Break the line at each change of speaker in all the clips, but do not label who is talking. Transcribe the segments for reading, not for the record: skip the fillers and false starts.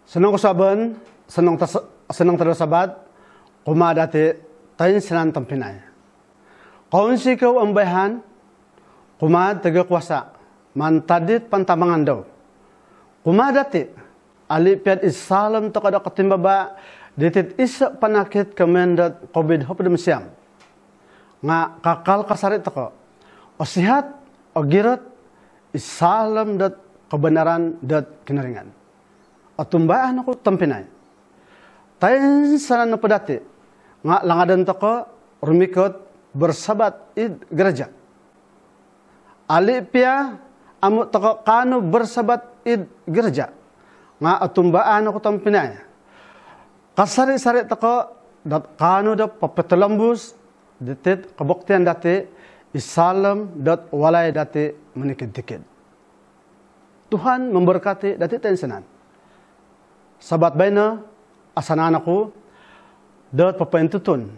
Senang kusaban, senang terus sabat, kumadati tain senan tampinay. Kaun si kau ambayhan, kumad taga kuasa, mantadit pantamangan daw. Kumadati, alipiat isalam to kada katimbaba, ditit isa panakit kemendat COVID hopdem siam. Nga kakal kasarit ko, o sihat, o girat, isalam dat kebenaran dat kinaringan. At tumbaan ako tampinay. Tayo sana na padati, nga langadan ko rumikot bersabat id gereja. Alipia amo tako kano bersabat id gereja. Nga at tumbaan ako tampinay. Kasari-sari tako dat kano da papatulambus ditit kabuktian dati isalam dat walay dati menikid-tikid. Tuhan memberkati dati tayo sanan. Sabat bayna asanan ako dot papentutun.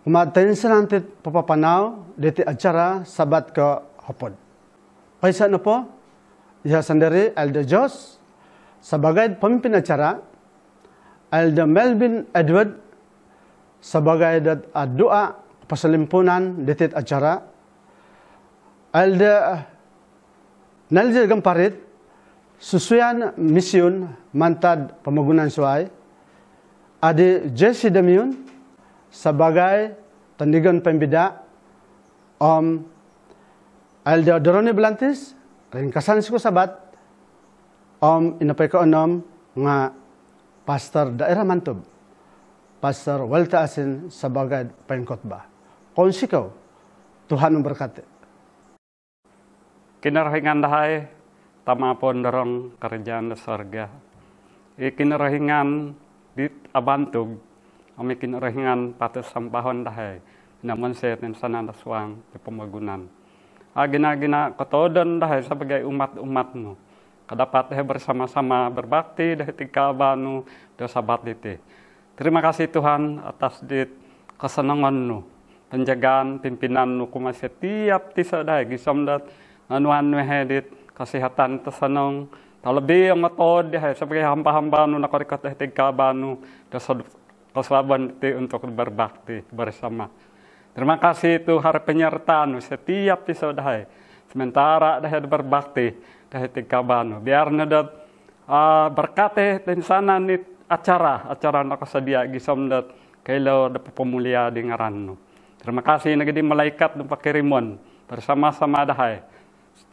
Kumatayin sa nantit papapanaw diti acara sabat ka hapod. Kaysa na po, iya sandiri Elder Jos sebagai pemimpin acara, Elder Melvin Edward sebagai doa pasalimpunan diti acara, Elder Naljer Gamparit susuyan misyon mantad pamagunan suay, adi Jesse Damion sebagai tandigan pembida, Elder Doroni Belantis, ringkasan siku sabat, inapay ko nga pastor daerah Mantub, Pastor Walta Asin sebagai pengkhotbah. Kung sikaw, Tuhan memberkati.
Kinarahingan dahay, tama po narong kerjaan sa sorga. Ikinarahingan di abantog, kami kinarahingan patas sampahon dahay, naman setin sa nanaswang di pamagunan. Gina-gina katodan dahay sebagai umat-umat no. Kadapat dahay bersama-sama berbakti dahay tigkabano do sabat diti. Terima kasih Tuhan atas dit kesenangan no. Penjagaan pimpinan no kuma setiap tisa dahay gisamdat anuan wehedit kesehatan tersenang, terlebih yang metode sebagai hamba-hamba nu nakarikat tigkabanu dasar kesabaran untuk berbakti bersama. Terima kasih itu hari penyertaan setiap episode sementara dah berbakti dah tigkabanu. Biar nadat berkati dan sana nit acara nak sedia gisam dat kalau dapat pemulia di ngarannu. Terima kasih negeri malaikat nu pakirimon bersama-sama dahai.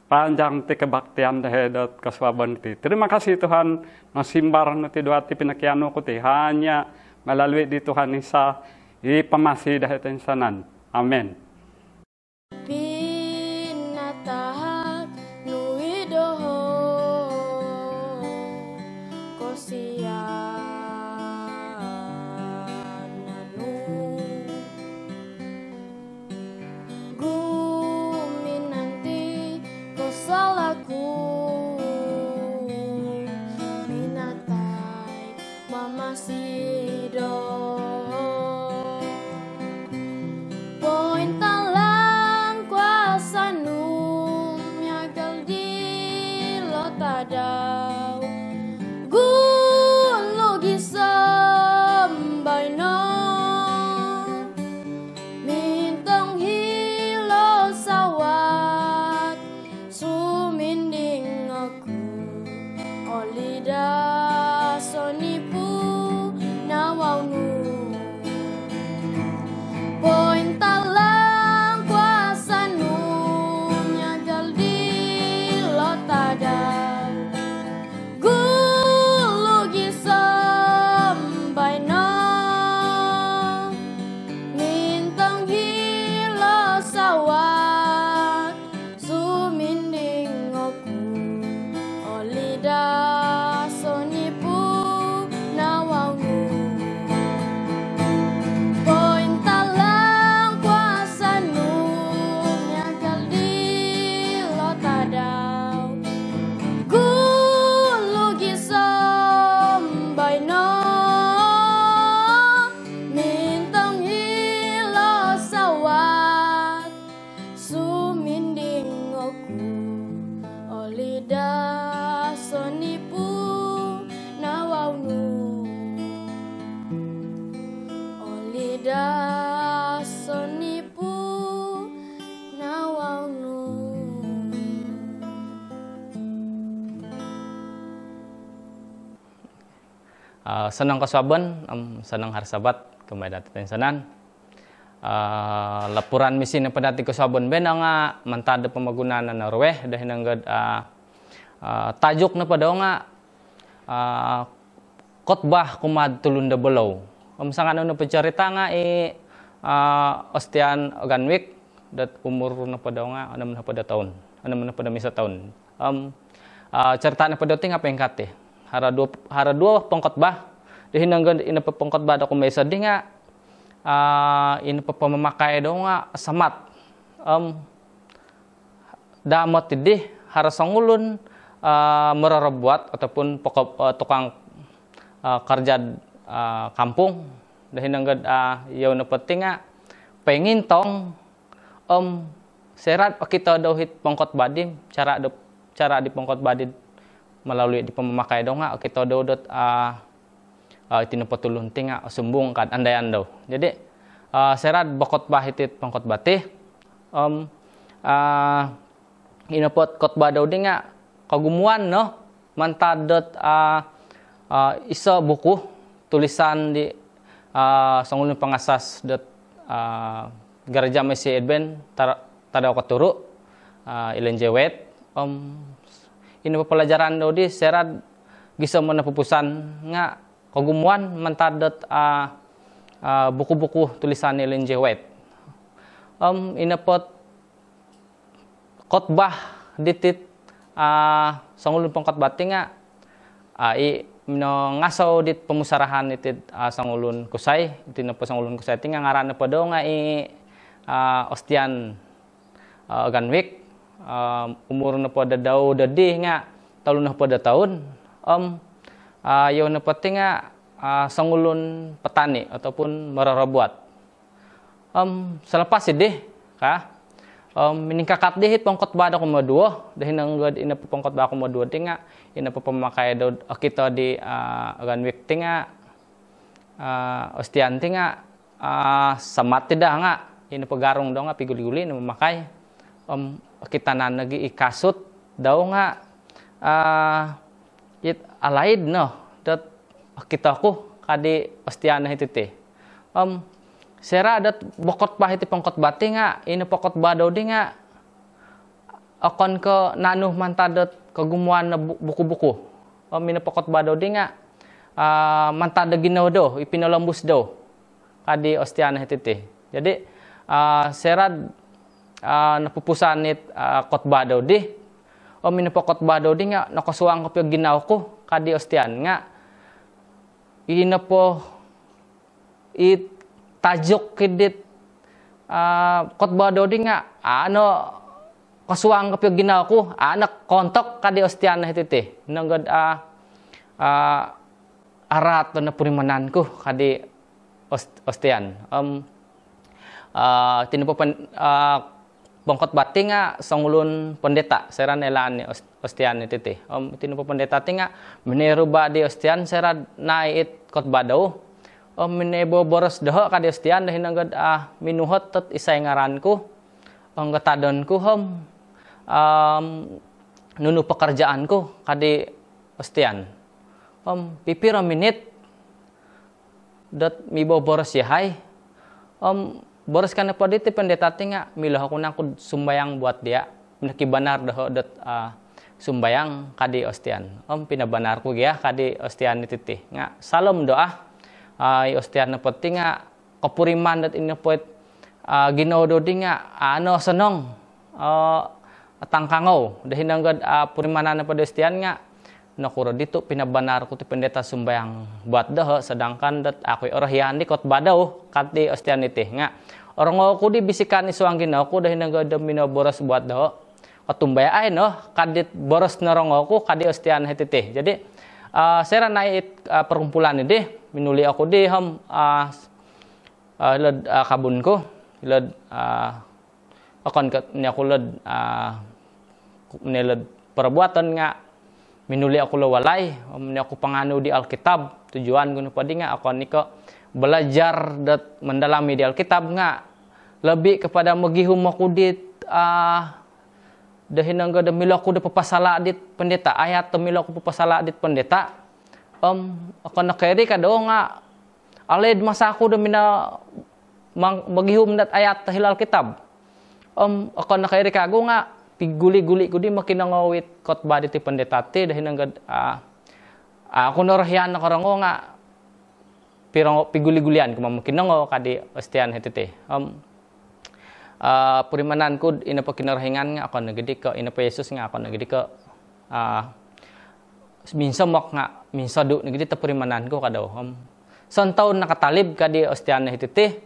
Panjang ti kebaktian dahedat kaswaban ti. Terima kasih Tuhan nasimbar no ti doa ti pinakiano ko ti hanya melalui di Tuhan Isa ipamasi dahetan sanan. Amen.
Pinatahat nu idoho kosian nanu salaku binatai mamasido poin talang kuasa nu nyagal di lotadau gulu gisam baino mintong hilo sawat suminding aku olida sonipu nawangmu poin talang kuasa nu nyagal di lotada gulu gisam baino mintang hilo sawat suminding aku olida sonipu nawangmu poin talang kuasa nu nyagal di lotadau gulu gisam baino mintang hilo sawat suminding aku olida sonipu
Senang kaswaban senang harsabat kembali datang sanan. Laporan misi na padati kaswaban ben nga mantade pemagunaan na Norway dahil nanggad tajuk na padaw nga khotbah kumad tulunda balaw. Sangan na pacarita nga Ostian Oganwik dat umur na padaw nga 6 na pada taon. 6 na pada misa taon. Cerita na padaw ting apa yang kate. Hara dua pengkhotbah dahil nanggad ina pengkhotbah da kumesa di nga ina pememakai do nga samat. Damot tidih hara sangulun merarabuat ataupun tukang kerja kampung dahil nanggad yaw na pati nga pengin tong serat kita dawhit pongkot badim cara di pongkot badid melalui di pememakai do nga kita dawdot tinapatulun tinga sumbung kad andayan daw jadi serat bokot bahitit pongkot batih inapot khotbah daw di nga kagumuan no mantadot isa buku tulisan di sangulun pangasas dot Gereja Mesih Advent tadaw katuru ilan jewet ini pelajaran daw di serat gisa menapupusan nga kagumuan mantadot buku-buku tulisan ilan jewet inapot khotbah ditit sangulun pangkhotbah tinga ngasaw dit pemusarahan itit sangulun kusay itin po sangulun kusay tinga ngaran pa do nga Ostian Oganwik umur na po daw dadi nga 30 na po da taon yaw na pati nga sangulun petani ataupun mararabuat selepas idih ka miningkakat dihit pangkhotbah da kumadua dahil nanggad ina pangkhotbah kumadua tinga ina pemakai daw kita di Oganwik tinga Ostian tinga samat tidak nga ina pagarong daw nga piguli-guli na memakai kita nanagi ikasut daw nga it alaid no dat kita ko kadi Ostian na hitite sera dat bokotbah iti pangkhotbah tinga ina pangkhotbah daw di nga akon ke nanuh mantadot kagumuan na buku-buku mina pangkhotbah daw di nga mantada ginaw daw ipinalambus daw kadi Ostian na hitite jadi serad napupusan it khotbah daw di mina pangkhotbah daw di nga nakasuang ko ginaw ko kadi Ostian nga ina po it tajuk kidit khotbah daw di nga kasuang kapyo ginaw ko anak kontok kadi Ostian na hitite nanggad arat na purimanan ko kadi Ostian tinupapan pangkhotbah tinga sangulun pendeta seran elaan ni Ostian hitite tinupa pendeta tinga meneruba di Ostian serad nait khotbah daw minebo boros daho kadi Ostian dahil nanggad minuhot tet isay ngaranku ang gatadonku nunu pekerjaanku kadi Ostian pipira minit dot mibo boros yahay boros kana pa diti pendeta tinga milah ako nang sumbayang buat dia nakibanar daho dot sumbayang kadi Ostian pinabanar ko gya kadi Ostian ititi nga salom doa Ostian na pati nga kapuriman dat inapoit ginaw do di nga senong tangkangaw dahil nanggad purimanan na pa Ostian nga nakuro dito pinabanar ko ti pendeta sumbayang buat daho sedangkan dat ako'y orahian di khotbah daw kati Ostian iti nga orang ko di bisikan isuang ginaw ko dahil nanggad minaboros buat daho katumbaya ay no kadit boros na rong ko kadi Ostian hititi jadi sera nait perkumpulan ini minuli ako di led kabun ko led akon ni ako led nilad perbuatan nga minuli ako lawalay ni ako pangano di Alkitab tujuan ko pa di nga ako niko belajar dat mendalami di Alkitab nga lebih kepada magihum ako dit dahil nang gada milo ako da papasala dit pendeta ayat to milo ako papasala dit pendeta Ako nakeri kado nga aled masaku da mina magihum dat ayat tahil Alkitab. Ako nakeri kago nga piguli-guli ko di makinangawit khotbah di ti pendetati dahin anggad ako norahyan na karango nga pirang piguli-gulian kuma makinango kadi ostian hetete. Purimanan ko ina pa kinarahingan nga ako nagedi ka ina pa Yesus nga ako nagedi ka minsan mok nga minsan do nagedi ta purimanan ko kadaw san taon nakatalib kadi ostian hetete.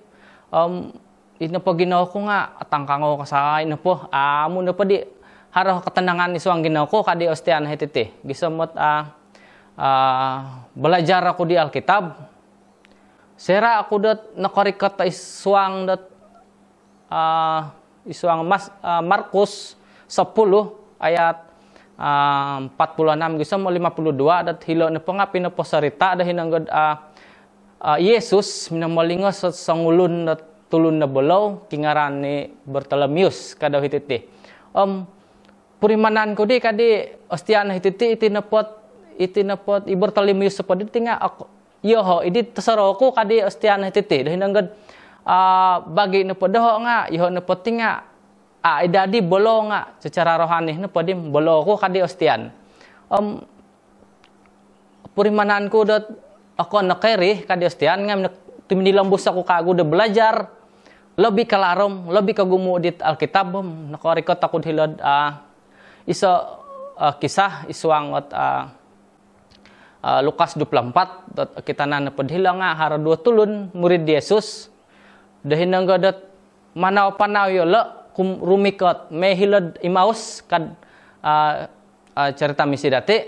Ina pa ginaw ko nga atangkango kasay na po amo na pa di haro katanangan isuang ginaw ko kadi ostian hetete gisamot belajar ako di Alkitab sera ako dat nakarikat ta isuang dat isuang Markus 10 ayat 46 gisam 52 dat hilo na pa nga pinaposarita dahin anggad Yesus minamalingos sa sangulun na tulun na bolaw kingaran ni Bartolomeus kadaw hititi. Purimanan ko di kadi ostian hititi itinapot i Bartolomeus sa paditi nga ako yoho idi tasaro ko kadi ostian hititi dahin anggad bagi na podaho nga yoho na poti nga idadi bolo nga secara rohani na podi bolo ko kadi ostian. Purimanan ko dat ako nakeri kadi ostian nga timnilambus ako kago de belajar lebih kalarom lebih kagumudit Alkitab nakarikot ako hilod isa kisah isuang Lukas 24 kita na padhila nga hara dua tulun murid Yesus dahin nga dat manaw yolo rumikot may hilod Imaus kad cerita misi dati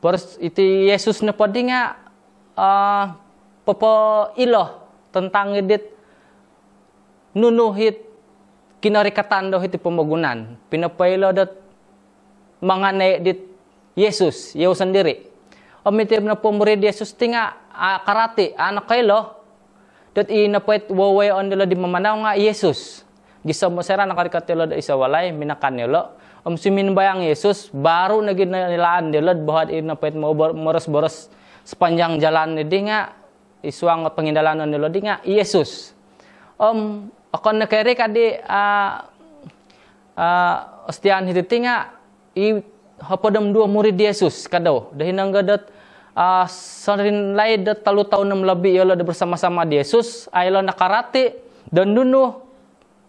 Pers iti Yesus na padi nga ilo tentang edit nunuhit kinarikatan daw iti pamagunan pinapailo dat mangane dit Yesus yaw sendiri omitib na pumurid Yesus tinga karati anak kailo dat inapait waway on dilo di mamanaw nga Yesus gisam mo sera nakarikatilo da isa walay minakan nilo simin bayang Yesus baru naginilaan dilad bahwa inapait moros-boros sepanjang jalan di nga isuang pengindalanan nilo di nga Yesus ako nakeri kadi ostian hititi nga hapadam dua murid Yesus kadaw dahin ang gadat sarin lay dat 3 tahun 6 lebih yolo bersama-sama Yesus aylo nakarati dan nuno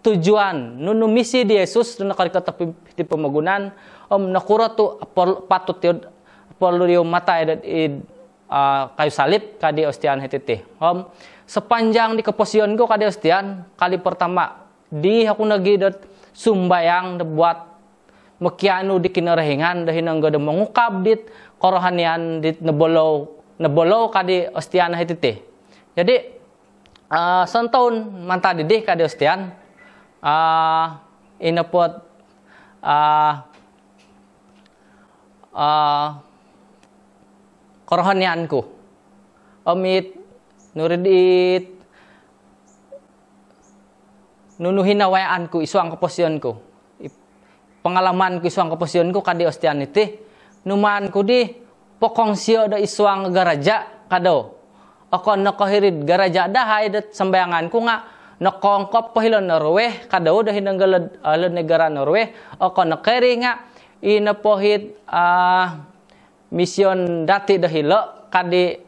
tujuan nunu misi di Yesus nunu karikata ti pamagunan nakura tu patut perlu mata edat kayu salib kadi ostian hetete sepanjang di keposion ko kadi ostian kali pertama di aku nagidat sumbayang buat mekianu di kinarahingan dahin ang gada mengukab dit korohanian dit nebolo kadi ostian hetete jadi santahun manta didih kadi ostian inapot korohanianku omit nuridit nunuhin nawayaanku isuang keposionku pengalamanku isuang keposionku kadi ostian iti numanku di pokong sio da isuang garaja kado ako nakohirid garaja dahay dat sambayanganku nga nakongkop pahilon Norway kadaw dahin ang galad negara Norway ako nakeri nga inapohit misyon dati dahilo kadi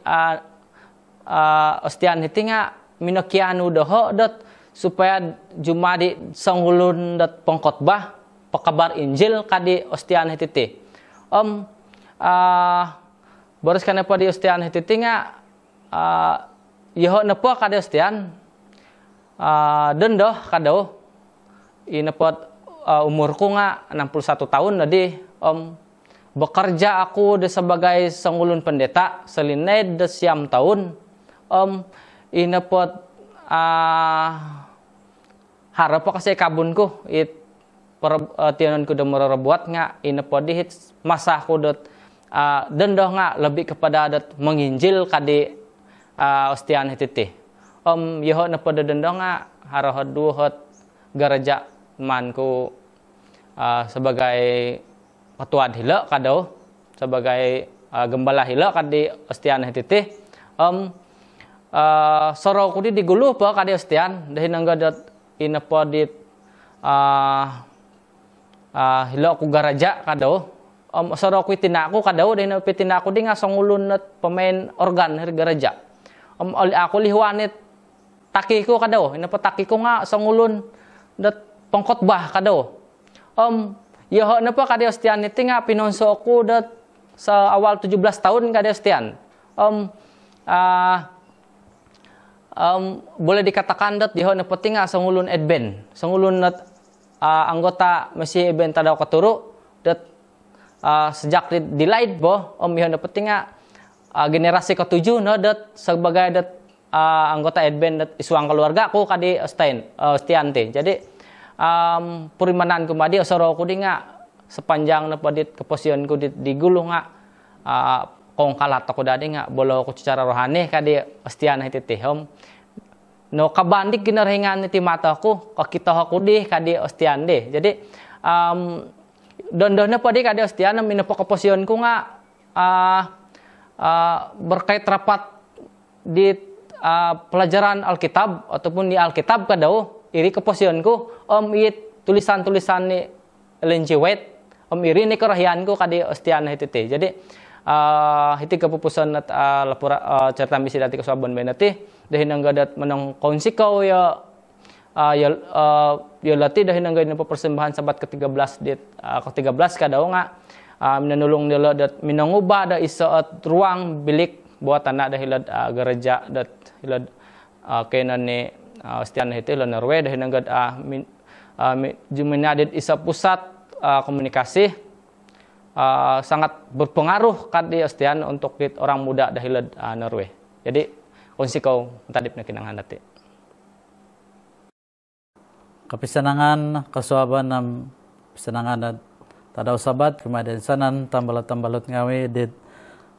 ostian hiti nga minakianu doho dot supaya jumadi sanggulun dat pengkhotbah pakabar Injil kadi ostian hiti boros kana pa di ostian hiti nga yoho na po kadi ostian dendo kado inapot umurku nga 61 tahun nadi bekerja aku sebagai sangulun pendeta selined siam tahun inapot harap kasi kabunku tianonku da marabuat nga inapot di masa ku dot dendo nga lebih kepada dat menginjil kadi ostian hititi yoho na pada dendo nga harahod duhot garaja manku sebagai ketua hilo kado sebagai gembala hila kadi ostian hitite soro kudi diguluh pa kadi ostian dahin angga dat inapa dit hila ku garaja kadao soro ku tinaku kadao dahin tinaku di nga songulun net pemain organ her garaja oli aku lihuanit takiku kadao inapa takiku nga songulun dat pengkhotbah kadao yaho napa kadi ostian iti nga pinonso aku dat sa awal 17 tahun kadi ostian boleh dikatakan dat yaho napa tinga songulun edben songulun net anggota masih eben tadau katuru dat sejak di light bo yaho napa tinga generasi ke-7 no dat sebagai dat anggota edben dat isuang keluarga aku kadi ostianti jadi purimanan kumadi osoro ku di nga sepanjang na padit keposian ku di gulung nga kong kalat ako dadi nga bolo ko secara rohani kadi ostian hititi no kabandik ginarhingan ti mata ko kakita ko di kadi ostian di jadi don na padi kadi ostian minapo keposian ku nga berkait rapat di pelajaran Alkitab ataupun di Alkitab kadao iri keposianku it tulisan-tulisan ni lenciwet iri ni kerahianku kadi ostian hititi jadi hiti kepupusan at lapura cerita misi dati kasabon benati dahin angga dat menang konsikaw ya lati dahin angga ini persembahan sabat ke-13 dit ke-13 kadao nga minanulong nila dat minanguba da isa at ruang bilik buat anak dahilad gereja dat hilad kenan ni ostian hiti la Norway dahin angga jumenadit isa pusat komunikasi sangat berpengaruh kadi ostian untuk orang muda dahilad Norway. Jadi konsikau tadip na kinanghan dati.
Kapisanangan kasuaban nam pisanangan tadaw sabat kemudian sanan tambalat-tambalut ngawi dit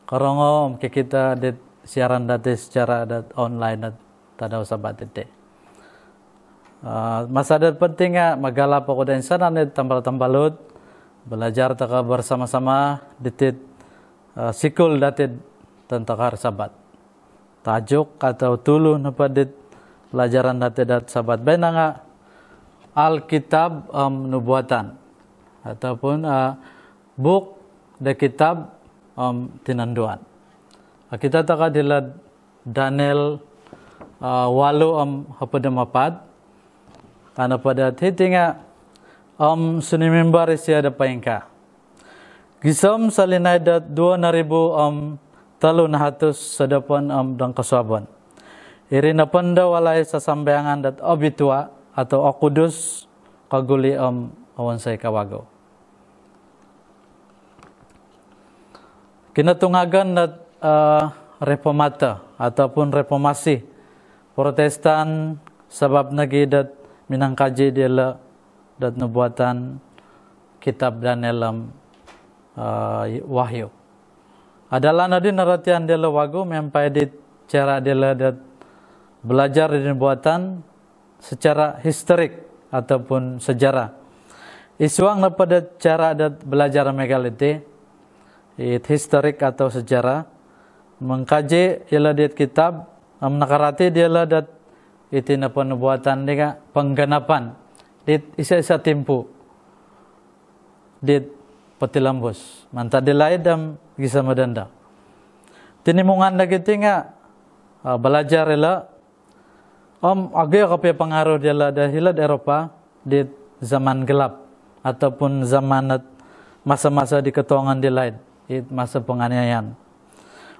korongo kita dit siaran dati secara online dat tadaw sabat dite. Masa dat penting magala po ko din sanan dit tambal-tambalut belajar taka bersama-sama ditit sikul datit tentakar sabat tajuk atau tulu napadit pelajaran datit dat sabat bena nga Alkitab nubuatan ataupun buk de kitab tinanduan kita taka dilad Daniel walu hapadamapad ana pada hitinga sunimimbar isya da paingka gisom salinay dat 2,000 300 sadapan dang kasabon iri na panda walay sa sambayangan dat obitua atau okudus kaguli awan say kawago kinatungagan dat reformata ataupun reformasi Protestan sebab nagidat minangkaji dia dat nubuatan kitab Daniel Wahyu adalah nadi naratian dia wagu mempai di cara dia dat belajar di nubuatan secara historik ataupun sejarah isuang na pada cara dat belajar megaliti historik atau sejarah mengkaji ialah dit kitab nakarati dia dat iti na penubuatan dia pengganapan dit isa-isa tempo dit patilambos manta dilay dam gisa madanda tinimungan lagi tinga belajar ila agay kape pengaruh dia dahilad Eropa dit zaman gelap ataupun zaman masa-masa di ketuangan dilay it masa penganiayaan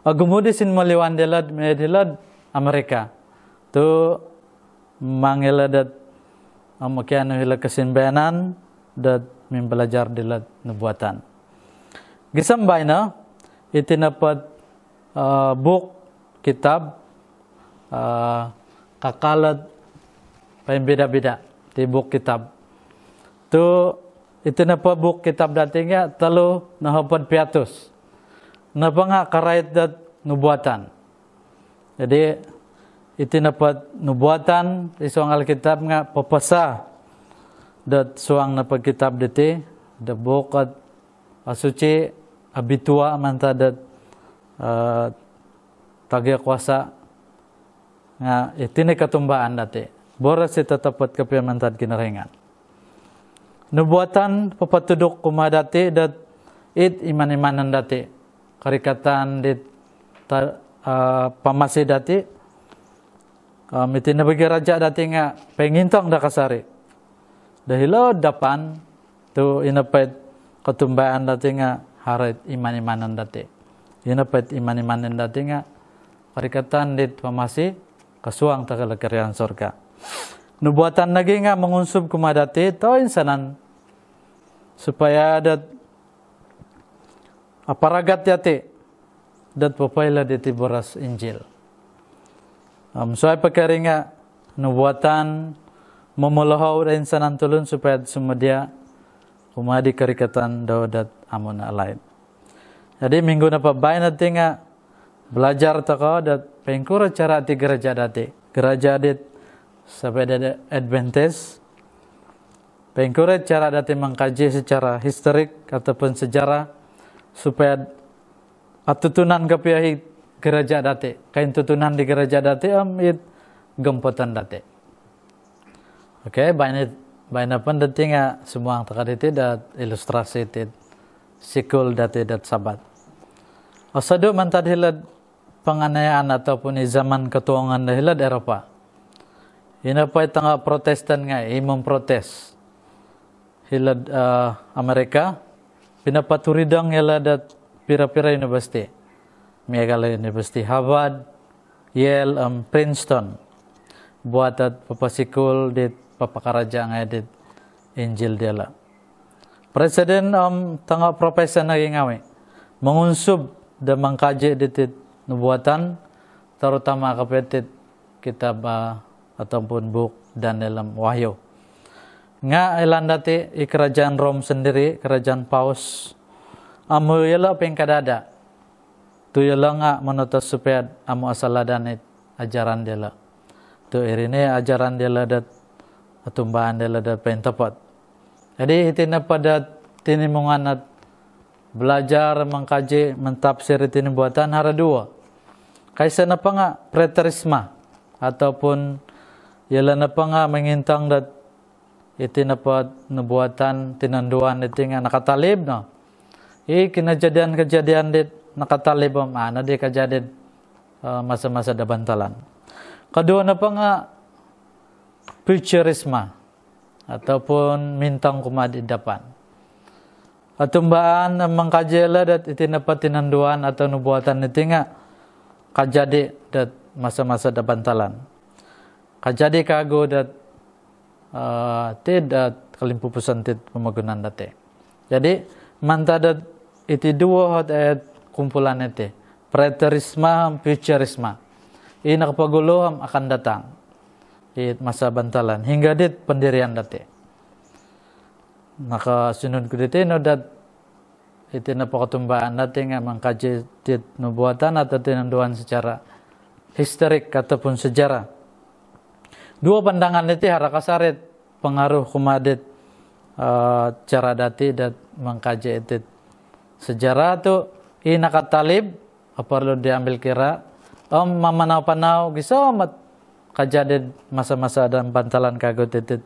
agumudi sin maliwan dilad Amerika tu mangiladat amakian hila kesimbayanan dat membelajar dilad nubuatan gisambay na itinapat buk kitab kakalat pembeda-beda di buk kitab tu itinapat buk kitab datingnya telu nahapad piatus napa nga karait dat nubuatan jadi itinapat nubuatan isuang Alkitab nga papasa dat suang na pagkitab diti the book at suci abitua manta dat tagya kuasa nga itini katumbaan dati boras ita tapat kapiamantad kinarahingan nubuatan papatudok kumadati dat it iman-imanan dati karikatan dit pamasi dati itinabagi raja dati nga pengintang da kasari dahil dapan tu inapait katumbaan dati nga harit iman-imanan dati inapait iman-imanan dati nga karikatan dit pamasi kasuang takalagarian sorga nubuatan lagi nga mengunsub kumadati to insanan supaya dat aparagat yati dat papayla diti boras Injil. So ay pagkari nga nubuatan mamulahaw rin sa nantulun supaya sumadya kumadi karikatan daw dat amon na alain. Jadi minggu na pabay natin nga belajar tako dat pengkura cara ti gereja dati. Gereja dit sabeda Adventist pengkura cara dati mengkaji secara historik ataupun sejarah supaya atutunan kapiahi gereja dati kain tutunan di gereja dati it gempotan dati. Oke, banyak pun dati nga semua ang takaditi dat ilustrasi tit sikul dati dat sabat. Osado mantad hilad penganiayaan ataupun di zaman ketuangan hilad Eropa. Ina pa itang protestan nga memprotes hilad Amerika pinapaturidang yala dat pira-pira university. Megala University Harvard, Yale, Princeton. Buat at papasikul dit papakaraja nga dit Injil dela. Presiden tanga profesor na ngawi mengunsub da mangkaji dit nubuatan terutama kapetit kitab ataupun buk dan dalam Wahyu. Nga ilan dati kerajaan Rom sendiri, kerajaan Paus amu yala pengkadada tu yala nga menutus supaya amu asaladan ajaran dela tu irine ajaran dela dat atumbahan dela dat pentepat. Jadi itina pada tinimungan at belajar mengkaji mentafsir itini buatan hara dua kaisa na pa nga preterisma ataupun yala na pa nga mengintang dat itinapat nubuatan tinanduan iti nga nakatalib no. Kinajadian-kejadian dit nakatalib na di kajadid masa-masa dabantalan. Kedua na pa nga futurisma ataupun mintang kumadi dapan. Atumbaan mangkajela dat itinapat tinanduan atau nubuatan iti nga kajadi dat masa-masa dabantalan. Kajadi kago dat tidak kalimpupusan tit pemagunan dati. Jadi mantadat iti dua hot ayat kumpulan iti preterisma futurisma. Ini nakapaguluham akan datang it masa bantalan hingga dit pendirian dati. Nakasunod ko diti no dat iti napakatumbaan dati nga mangkaji tit nubuatan atau tinanduan secara historik ataupun sejarah. Dua pandangan itu harakasarit pengaruh kumadit cara dati dat mengkaji itu sejarah tu inakatalib perlu diambil kira mamanaw-panaw gisomat kajadid masa-masa dan bantalan kagot itu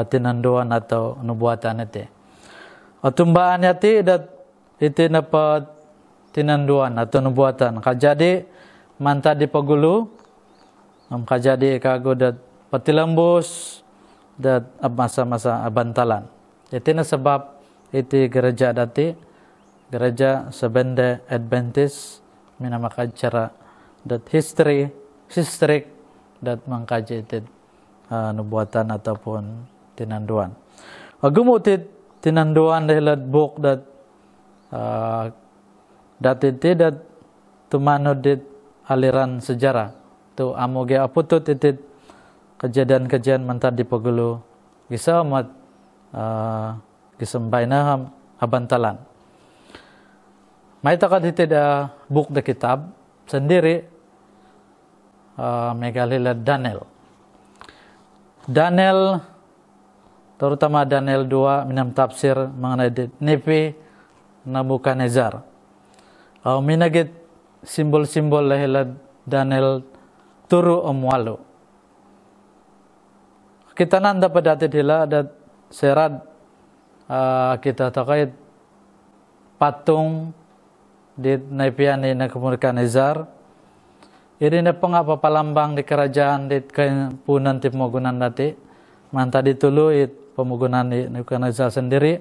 tinanduan atau nubuatan itu. Tumbaan yati dat itu dapat tinanduan atau nubuatan kajadi manta di pagulu kajadi kago dat patilambus dat masa-masa bantalan. Itu na sebab itu gereja dati gereja Seventh Adventist minamakan cara dat historik dat mangkaji itu nubuatan ataupun tinanduan. Agumutit tinanduan dahilat buk dat dati dat tumano dit aliran sejarah tu amoge aputut itu kejadian-kejadian mantar di pagulu gisamat gisambay na abantalan. May takad iti da book da kitab sendiri megalila Daniel. Daniel terutama Daniel 2 minam tafsir mengenai Nefi Nabukadnezar. Minagit simbol-simbol lahilad Daniel turu walu. Kita nanda pada tidila ada serat kita terkait patung di naipian na kemudian Nezar. Ini na pengapa palambang di kerajaan di punan Timogunan dati. Manta dituluit pemugunan di Nebukadnezar sendiri.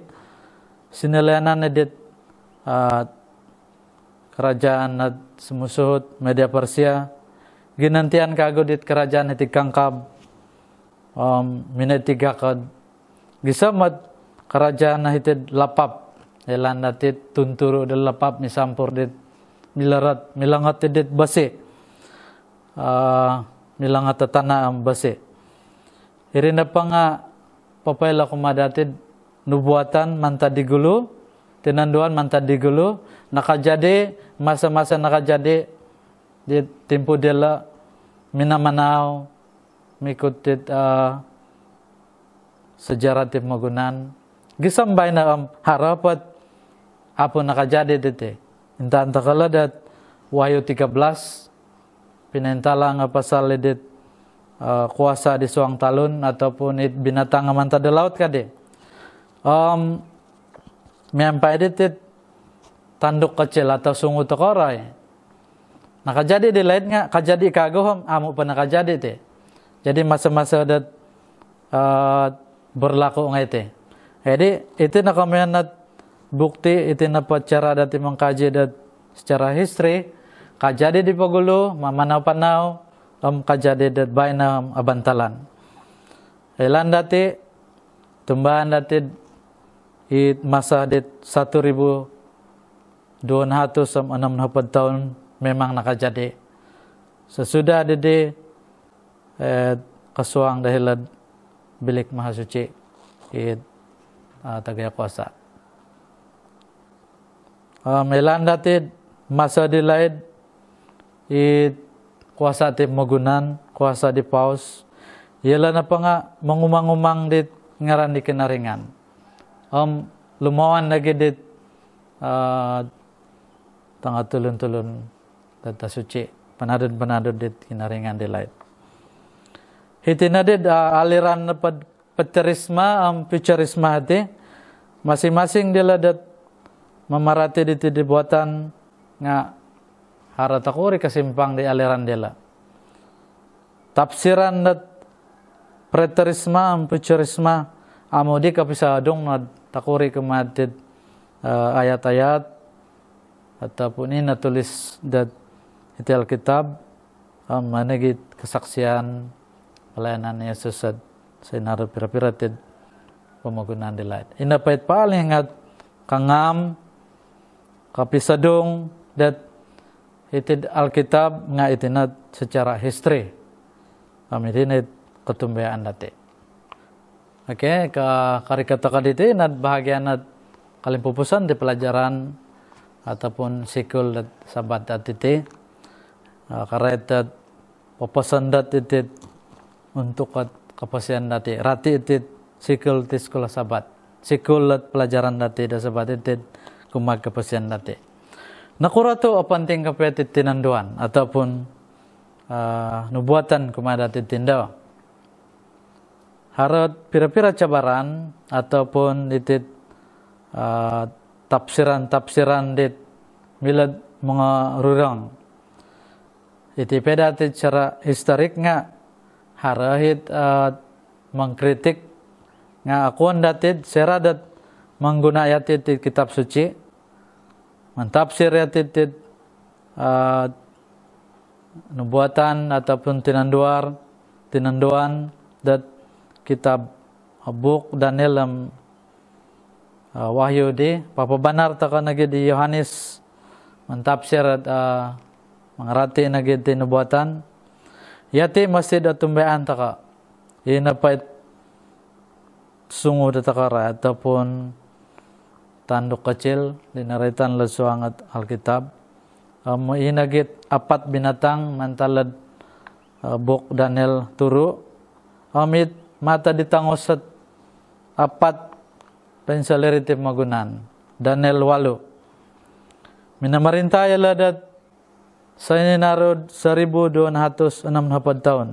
Sinelayanan di kerajaan na semusuhut media Persia. Ginantian kago di kerajaan hiti kangkab. Minat 3 kad. Gisamat kerajaan na hiti lapap. Elan dati tunturu di lapap misampur di milarat milangat di basi. Milangat tanah basi. Irina pa nga papayla kumadatid nubuatan manta digulu, tinanduan manta digulu, nakajadi masa-masa nakajadi di tempo dela minamanaw mikutit sejarah Timogunan. Gisambay na harapat apo nakajadi dite. Intaan takaladat Wahyu 13 pinentala nga pasal edit kuasa di suang talun ataupun it binatang nga manta de laut kade. Miampa edit tanduk kecil atau sungu tokoray. Nakajadi di lain nga kajadi kagohom amo pa nakajadi te. Jadi masa-masa dat berlaku ngaite. Jadi itu nakamianat bukti itu napa cara dati mengkaji dat secara history kajadi di pagulu mamanaw-panaw kajadi dat baina abantalan. Elan dati tumbahan dati it masa dit 1260 tahun memang nakajadi. Sesudah dede kasuang dahilan bilik mahasuci it tagaya kuasa. Melan dati masa dilaid it kuasa Timogunan, kuasa di paus. Ialah na pa nga mangumang-umang dit ngaran di kinaringan. Lumawan lagi dit tanga tulun-tulun data suci. Panadod-panadod dit kinaringan di laid. Hitina dit aliran na paterisma, futurisma hati. Masing-masing dila dat memarati dit dibuatan nga haratakuri kasimpang di aliran dila. Tafsiran dat preterisma, futurisma amo di kapisadong na takuri kematid ayat-ayat ataupun ini natulis dat iti Alkitab managit kesaksian pelayanan Yesus sa inaro pira-pira tid pemagunan di lain. Ina pait paling ingat kangam kapisadong dat iti Alkitab nga itinat secara history. Kami itinat ketumbayaan dati. Oke, karikata kaditi nat bahagian nat kalimpupusan di pelajaran ataupun sikul dat sabat datiti. Karet dat papasan datiti untuk kapasian dati. Rati itit sikul ti sekolah sabat. Sikul dat pelajaran dati da sabat itit kumag kapasian dati. Nakurato apanting kapetit tinanduan ataupun nubuatan kumadati tindaw. Harap pira-pira cabaran ataupun itit tafsiran dit milad mga rurang. Iti pedatit secara historik nga harahit mengkritik nga akuan datit seradat menggunayat itit kitab suci mentafsir itit nubuatan ataupun tinanduan dat kitab Buk Daniel Wahyu di papabanar taka nagi di Yohanes mentafsir at mengerti nagi di nubuatan yati masih datumbayaan taka inapait sungu datakara ataupun tanduk kecil dinaritan lesuangat Alkitab inagit 4 binatang mantalad Buk Daniel turu amit mata ditangosat 4 pensaliritif magunan Daniel 8 minamarintaya ladat sa ininarod 1260 tahun.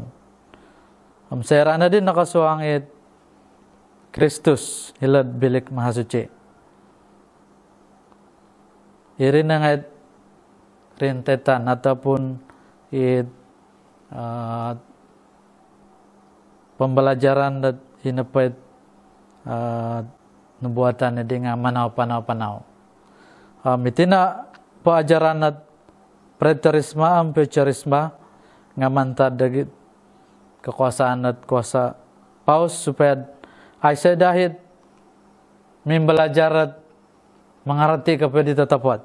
Sera na din nakasuangit Kristus hilad bilik mahasuci. Iri na nga rintetan ataupun pembelajaran dat inapait nubuatan di nga manaw-panaw. Itina paajaran at preterisma ang futurisma nga mantad dagit kekuasaan at kuasa paus supaya ay sa dahit may belajar at mengerti kepada ditatapat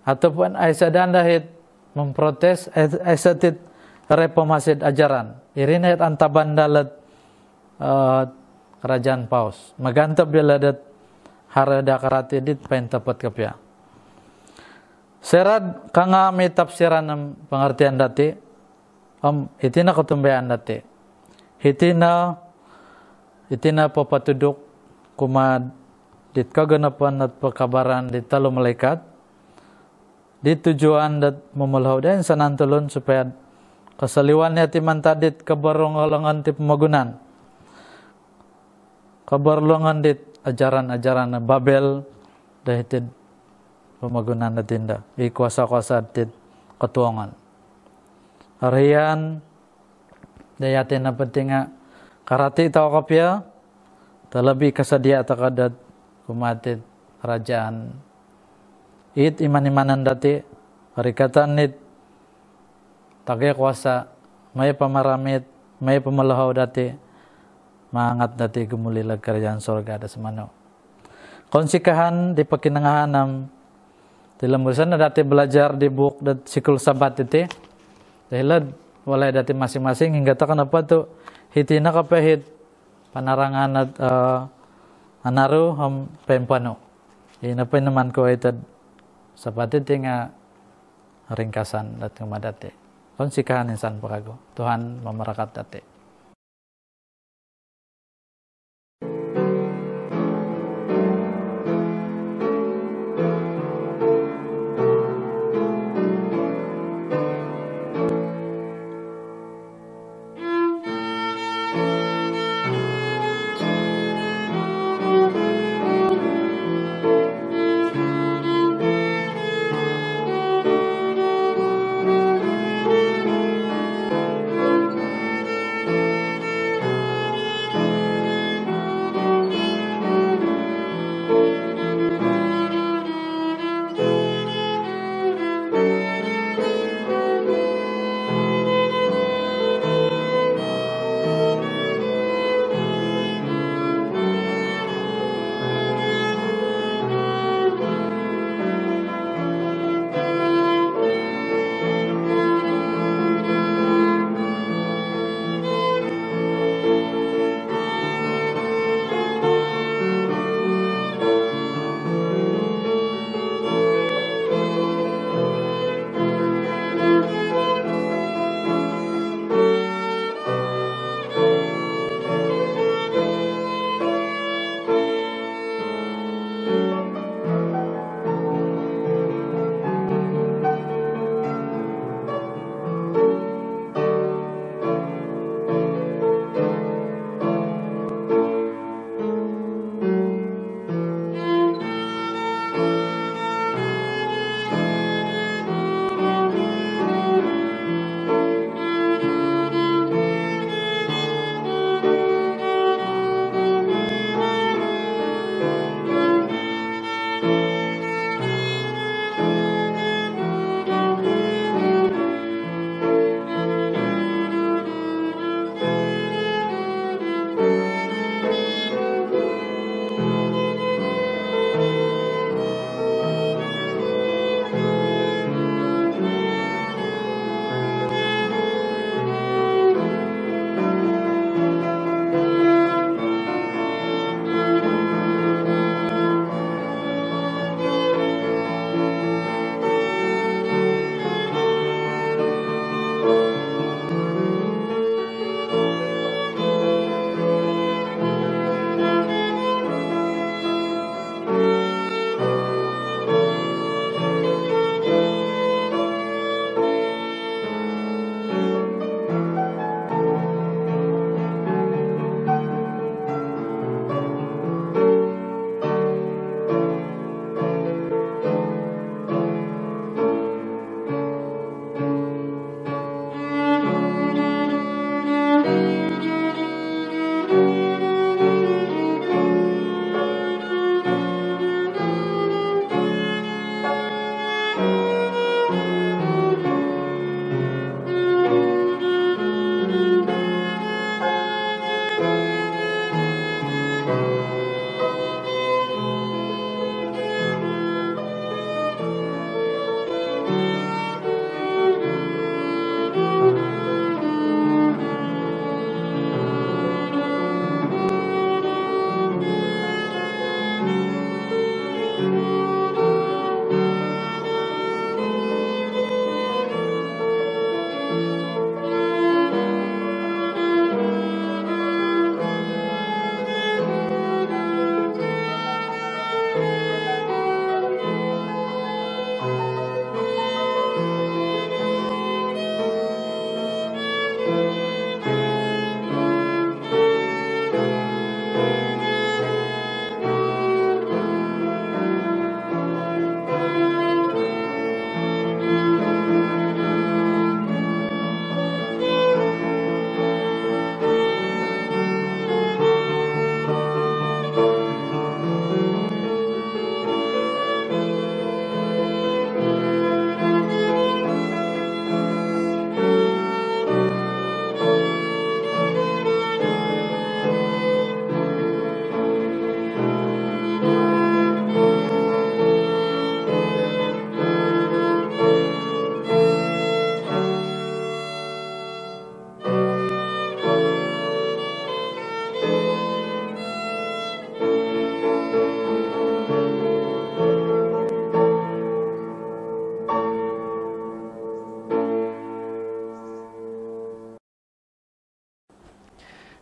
ataupun ay sa dahit memprotes ay sa tit reformasi ajaran irin ay antaban dalat kerajaan paus magantap dia ladat harada karate dit paintapat kapya. Serad kanga may tafsiran ng pengertian dati itina ketumbayan dati itina papatuduk kumad dit kaganapan at pagkabaran dit talo malaikat dit tujuan dat memelhau dan sanantulun supaya kesaliwan ti mantadit kabarong-alangan ti pemagunan kabarlongan dit ajaran-ajaran Babel dahitid pemagunan na tinda kuasa-kuasa dit ketuangan harian dayatin na pentinga karati tau kapya terlebih kesedia takadat kumatit kerajaan iman-imanan dati harikatan nit tagay kuasa may pamaramit may pamalahau dati mangat dati gumulilag kerajaan sorga da semano konsikahan di pakinangahan ng dilambusan na dati belajar di buku dan sikul sabat iti dahil walay dati masing-masing hingga ta kanapa to hitina kapahit panarangan at anaru ham pempano ina pa naman ko itad sabat iti nga ringkasan dat kumadati konsikahan insan pakago Tuhan mamarakat dati.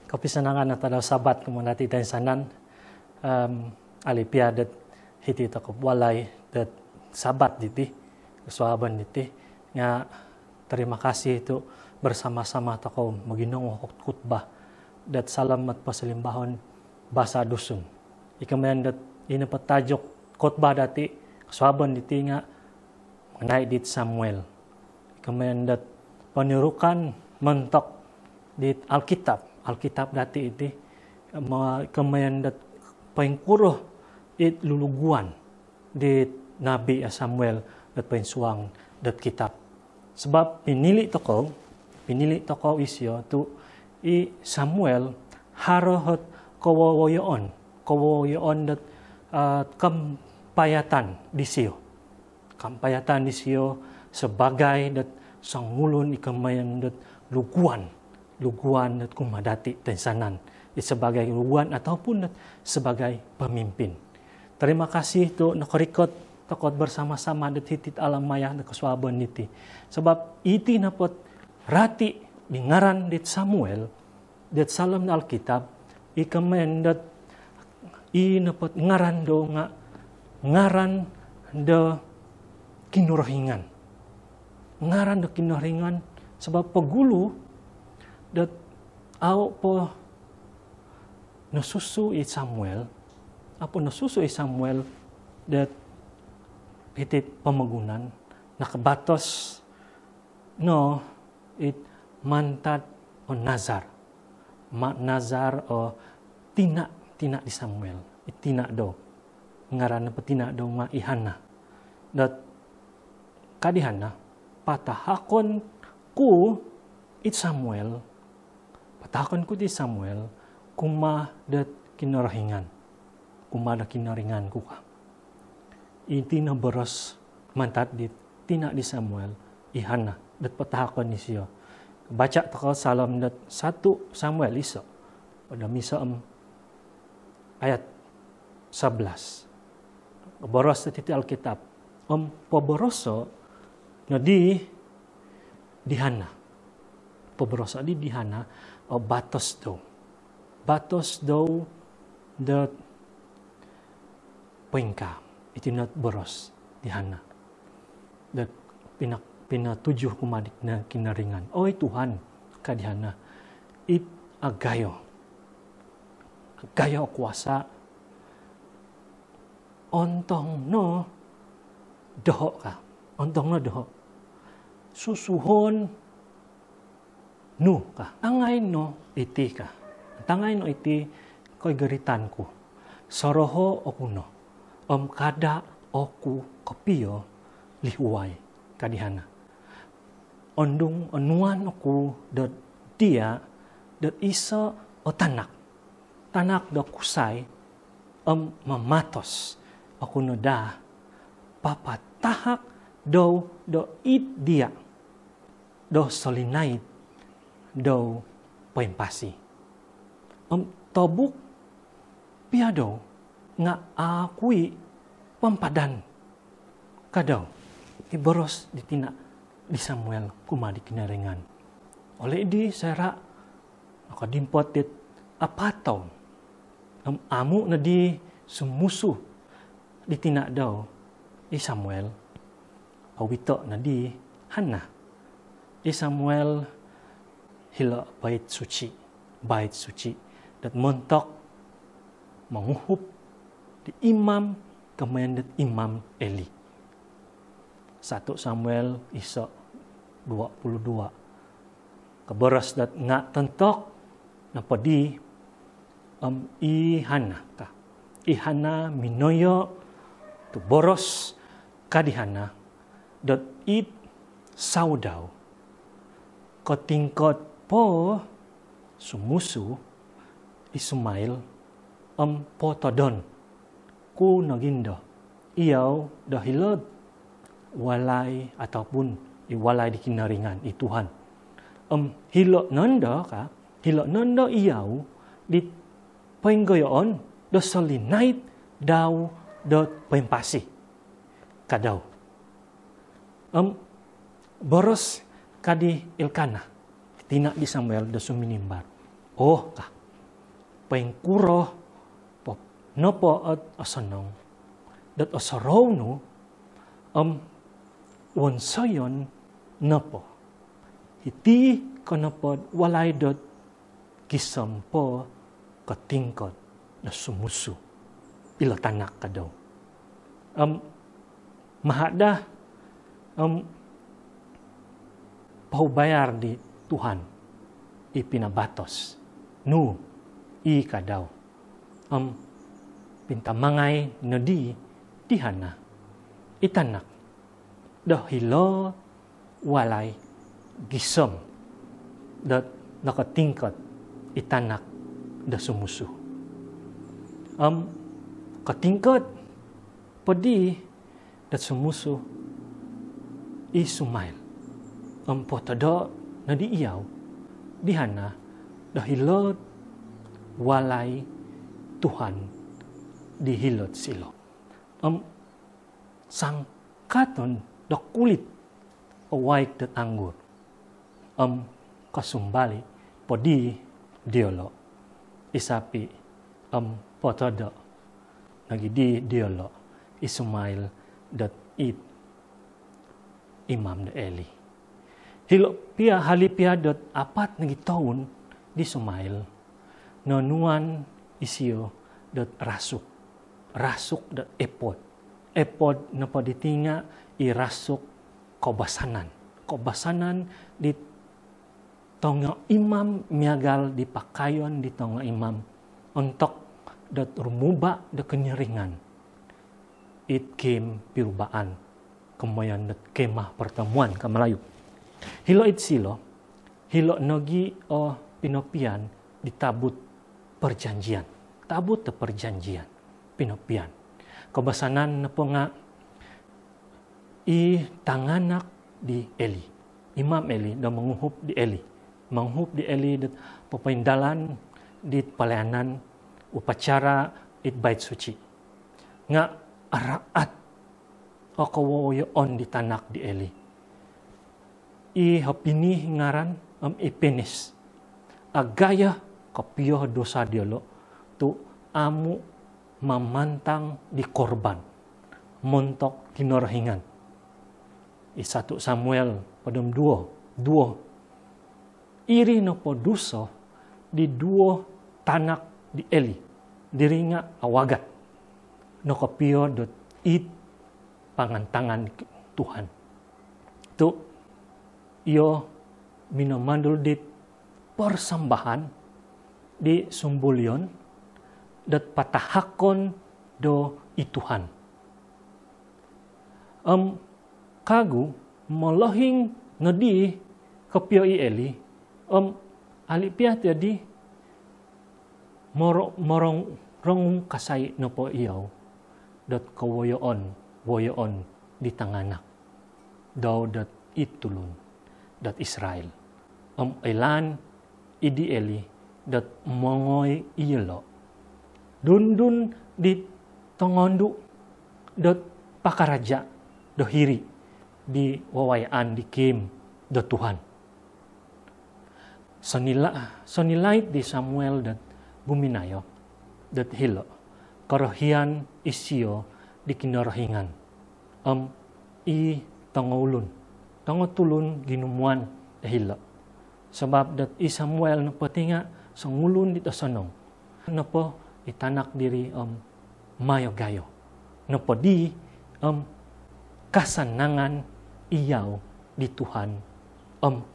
Kapisanangan at tadaw sabat kumunati tayo sanan alipia dat hiti takop walay dat sabat diti suaban diti nga terima kasih itu bersama-sama takau maginong khutbah dat salamat pasalimbahon basa dusun ikamayan dat inapatajok khutbah dati suaban diti nga mengenai dit Samuel ikamayan dat panirukan mentok dit Alkitab dati iti kemayan dat paingkuruh it luluguan di Nabi Samuel dat painsuang dat kitab. Sebab pinili toko isyo tu i Samuel harohot kawawayoon dat kampayatan di siyo. Kampayatan di siyo sebagai dat sangulun ikamayan dat luguan at kumadati tensanan sebagai luguan ataupun sebagai pemimpin. Terima kasih tu nakarikot takot bersama-sama dat hitit alam maya na kaswaban niti. Sebab iti napot rati di ngaran dit Samuel dat salam na Alkitab ikamen dat i napot ngaran do nga ngaran do kinurahingan. Ngaran do kinurahingan sebab pagulu dat aw po nasusu i Samuel dat itit pamagunan nakabatos no it mantat o nazar o tina di Samuel itina do ngaran na patina do maihana dat kadihana patahakon ku it Samuel patakon ko di Samuel kumadat kinarahingan. Kumada kinaringan ko ka. Iti na beros mantat di tina di Samuel ihana dat patakon ni siya. Baca takal salam dat 1 Samuel iso. Pada misa ayat 11. Boros titi Alkitab. Paboroso na dihana. Paboroso di dihana o batos daw dat pengka iti not boros dihana dat pinatujuh kumadik na kinaringan oy Tuhan kadihana it agayo kuasa ontong no doho susuhon nu ka angay no iti ka tangay no iti ko'y garitan ko soroho o kuno kada oku kopiyo lihuay kadihana ondung onuan aku dat dia dat isa o tanak do kusay mamatos ako no da papatahak do it dia do solinait do pempasi tobuk piado nga akui pampadan kadaw iboros ditina di Samuel kumadi kinarengan oleh di sera nakadimpotit apataw amu na di sumusu ditina daw i Samuel awito na di Hana i Samuel hila bait suci dat montok menguhup di imam kemayan imam Eli 1 Samuel isa 22 keberas dat nga tentok na padi ihana minoyo tu boros kadihana dat it saudaw kotingkot po sumusu Ismail potodon ku nagindo iyaw dahilod walay ataupun iwalay di kinaringan i Tuhan hilo nanda iyaw di penggoyon do solinait daw do pempasi kadaw boros kadi Elkana tina di Samuel do suminimbar pengkuro nopo at asanong dat asaraw no wonsayon nopo iti kanapod walay dot kisam po katingkot na sumusu ilatanak ka daw mahada paubayar di Tuhan ipinabatos no i ka daw pintamangay na di hana itanak dahilo walay gisom dat nakatingkat itanak da sumusu katingkat padi dat sumusu isumail potada na di iyaw dihana dahilo walay Tuhan dihilot silo sangkaton da kulit awaik dat anggur kasumbali podi diolo isapi potada nagidi diolo Ismail dat it imam da Eli hilo pia halipia dat apat nagi taon di Ismail nonuan isio dat rasuk dat epod na paditinga irasuk kobasanan di tonga imam miagal di pakayon di tonga imam untuk dat rumuba da kenyeringan it kem pirubaan kemayan dat kemah pertemuan ka Melayu hilo it silo hilo nogi pinopian ditabut perjanjian tabut te perjanjian pinopian kebasanan na po nga i tanganak di Eli imam Eli da menguhup di Eli dat papaindalan di pelayanan upacara it bait suci nga araat o kawoyon di tanak di Eli i hapini ngaran ipenis agaya kapiyo dosa dialo tu amu mamantang di korban montok kinorohingan 1 Samuel padam 2 iri no poduso di 2 tanak di Eli diringa awagat no kapiyo dot it pangantangan Tuhan tu iyo minamandul dit persembahan di sumbulyon dat patahakon do ituhan kagu molohing ngedi kapio i Eli alipia jadi morong kasay no po iyaw dat kawoyoon di tanganak daw dat itulun dat Israel. Ilan idi eli dat mongoy iyelo. Dun di tongondu dat pakaraja do hiri di wawayaan di kim do Tuhan. Sonilait di Samuel dat buminayo dat hilo karohian isyo di kinarahingan i tangulun ginumuan hilo sebab dat i Samuel na patinga sangulun dito sanong na po itanak diri mayo gayo na po di kasanangan iyaw di Tuhan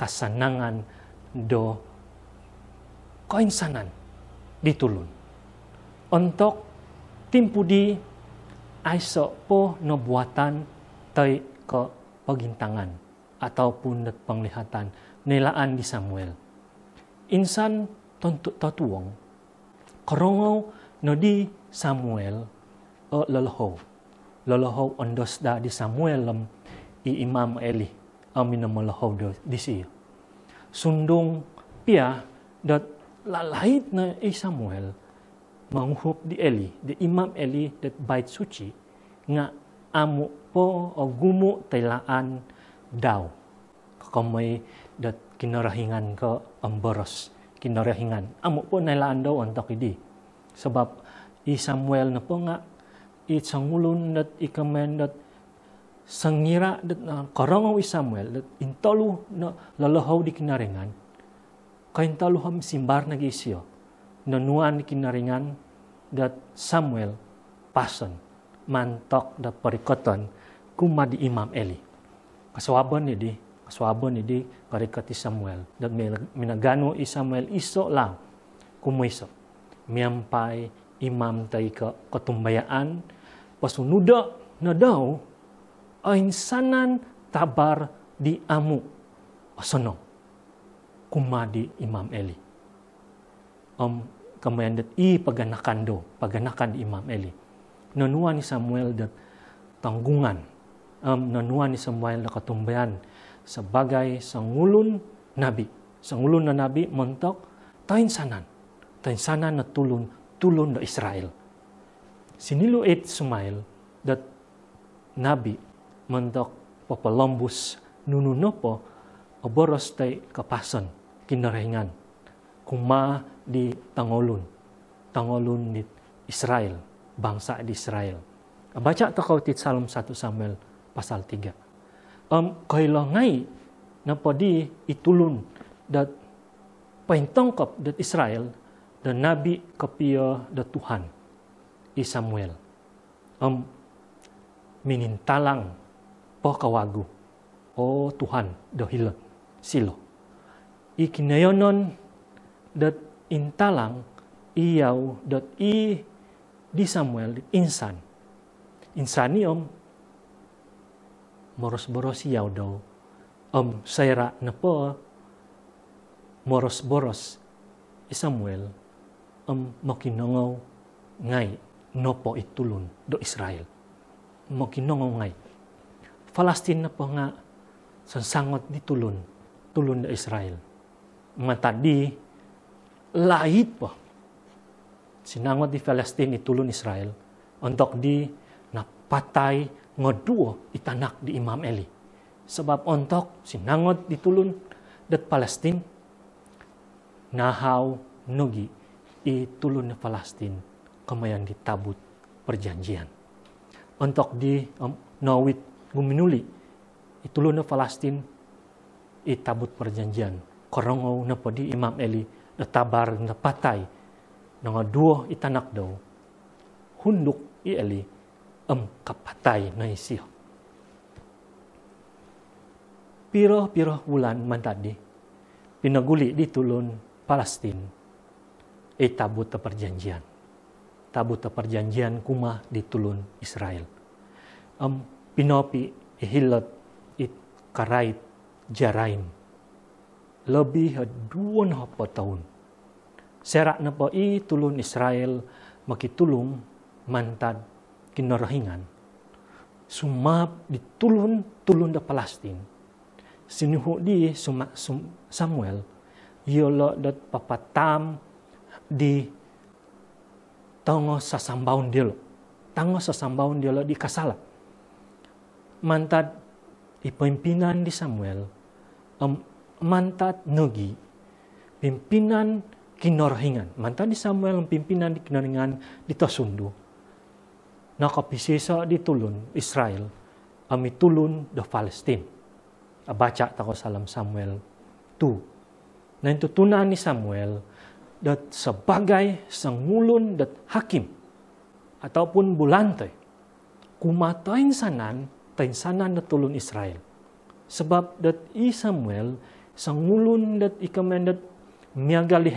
kasanangan do kainsanan ditulun. Untuk timpudi aiso po no buatan tay ke pagintangan ataupun dat penglihatan nilaan di Samuel. Insan tatuwang karongaw no di Samuel lalahaw ondos da di Samuel i Imam Eli amin na malahaw di siya. Sundong pia dat lalait na i Samuel manguhup di Eli, di Imam Eli dat bait suci nga amo po o gumo taylaan daw. Kakamay dat kinarahingan ka ang boros, kinarahingan. Amo po nailaan daw ang takidi. Sebab i Samuel na po nga sangulun dat ikamen dat sangira dat karangaw i Samuel dat intalu na lalahaw di kinaringan kaintalu ham simbar nag-isyo nanuan di kinaringan dat Samuel pason mantok dat parikoton kuma di Imam Eli kaswaban ni karikati Samuel dat minagano i Samuel iso lang kumiso miyampay imam tay katumbayaan pasunuda na daw ay sanan tabar di amu asono kumadi Imam Eli. Kamayan dat paganakan di Imam Eli. Nanuan ni Samuel dat tanggungan. Nanuan ni Samuel na katumbayan sebagai sangulun nabi. Sangulun na nabi mentok tain sanan na tulun do Israel. Siniluit Sumail dat nabi mentok papalambus nununo po oboros tay kapason kinarahingan kuma di tangolun di Israel bangsa di Israel. Baca takaw tit Psalm 1 Samuel pasal 3. Kailangay na padi itulun dat paintangkap dat Israel dan nabi kapiya dat Tuhan i Samuel. Minintalang po kawagu o Tuhan dahil silo. Ikinayonon dat intalang iyaw dat di Samuel insan. Insani moros-boros iyaw daw sayra na po moros-boros i Samuel makinangaw ngay no po itulun do Israel. Makinangaw ngay. Palestine na po nga sansangot di tulun do Israel. Mga tadi lahit po. Sinangot di Palestine itulun Israel untuk di napatay ngaduo itanak di Imam Eli. Sebab untuk sinangot ditulun dat Palestine nahaw nogi itulun na Palestine kamayan ditabut perjanjian. Untuk di nawit guminuli itulun na Palestine itabut perjanjian. Karangaw na po di Imam Eli natabar na patay nga duo itanak daw hunduk i Eli kapatay na isiyo. Piro bulan man tadi pinaguli di tulun Palestine tabut ta perjanjian. Tabut ta perjanjian kuma di tulun Israel. Pinopi ihilot karait jaraim lebih 2 tahun. Serak na po tulun Israel makitulong mantad kinarahingan sumap ditulun da Palestin. Sinuhu di Samuel, yolo dat papatam di tango sasambaon dia lo di kasala. Mantad ipimpinan di Samuel, mantad negi pimpinan kinorohingan. Mantad di Samuel pimpinan di kinorohingan di Tosundu. Nakapisisa di tulun Israel, ami tulun da Palestin. Baca tako salam Samuel 2. Nah itu tunan ni Samuel dat sebagai sangulun dat hakim ataupun bulante kumatain sanan na tulun Israel. Sebab dat i Samuel sangulun dat ikamen dat miagali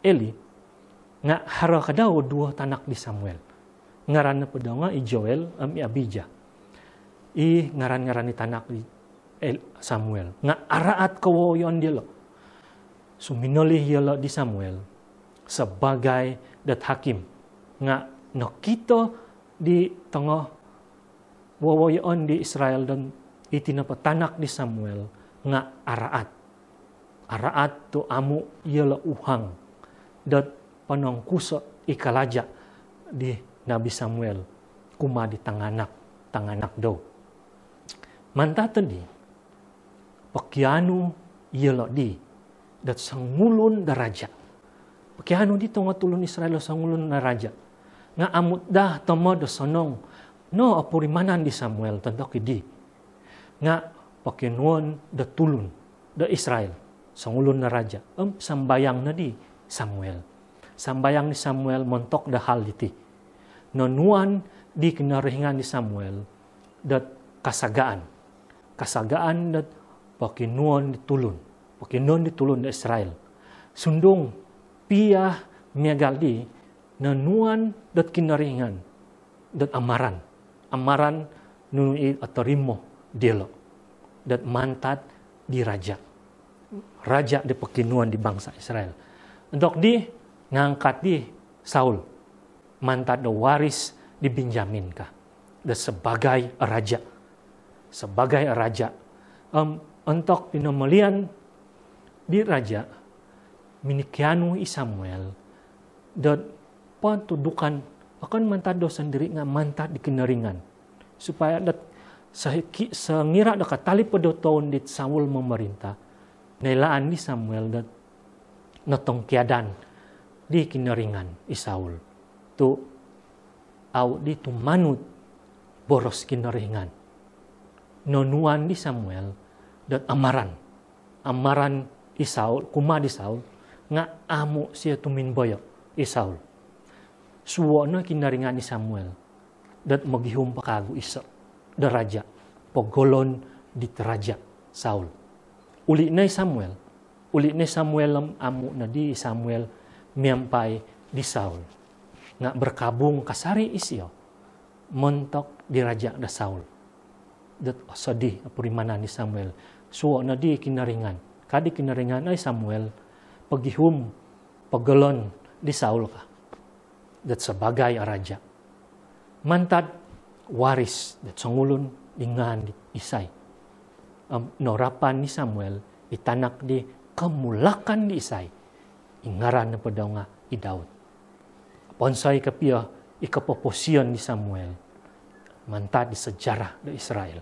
Eli nga hara kadaw dua tanak di Samuel. Ngaran na pedaw nga i Joel i Abijah. I ngaran-ngaran ni tanak di Samuel. Nga araat kawoyon dia lo. Suminolih dia di Samuel sebagai dat hakim. Nga nakita di tengah wawoyon di Israel dan itinapatanak di Samuel nga araat. Araat tu amu ia lo uhang. Dat panangkusa ikalaja di Nabi Samuel. Kuma di tanganak do. Manta tadi pakianu yelo di dat sangulun da raja. Pakianu di tonga tulun Israel sangulun na raja. Nga amut dah tomo da sonong no apurimanan di Samuel tentok di. Nga pakinuan da tulun da Israel sangulun na raja. Sambayang na di Samuel. Sambayang ni Samuel montok da hal iti. Nonuan di kinarihingan di Samuel dat kasagaan. Kasagaan dat pakinuan ditulun di Israel. Sundong pia miagaldi nanuan dat kinaringan dat amaran nunui atarimo dielo dat mantat di raja di pakinuan di bangsa Israel. Untuk di ngangkat di Saul mantat da waris di Benjamin ka dat sebagai raja untuk pinamalian di raja minikianu i Samuel dan pantudukan akan mantad do sendiri nga mantad di kinaringan supaya dat sengira da katali pada tahun di Saul memerintah nailaan di Samuel dat natong kiadan di kinaringan i Saul tu au di tumanut boros kinaringan nonuan di Samuel dan amaran i Saul, kuma di Saul, nga amo siya tuminboyo i Saul. Suwo na kinaringan ni Samuel, dat maghihum pakago isa, da raja, pagolon di raja Saul. Uli na Samuel amo na di Samuel miyampay di Saul. Nga berkabung kasari isyo, montok di raja da Saul. Dat sedih apurimanan ni Samuel. Suwa na di kinaringan. Kadi kinaringan ay Samuel pagihum paggalon di Saul ka. Dat sebagai raja. Mantad waris dat sangulun dengan di Isay. Norapan ni Samuel itanak di kamulakan di Isay. Ingaran na padaw nga i Daud. Ponsay kapia ikapoposyon ni Samuel. Mantad di sejarah di Israel.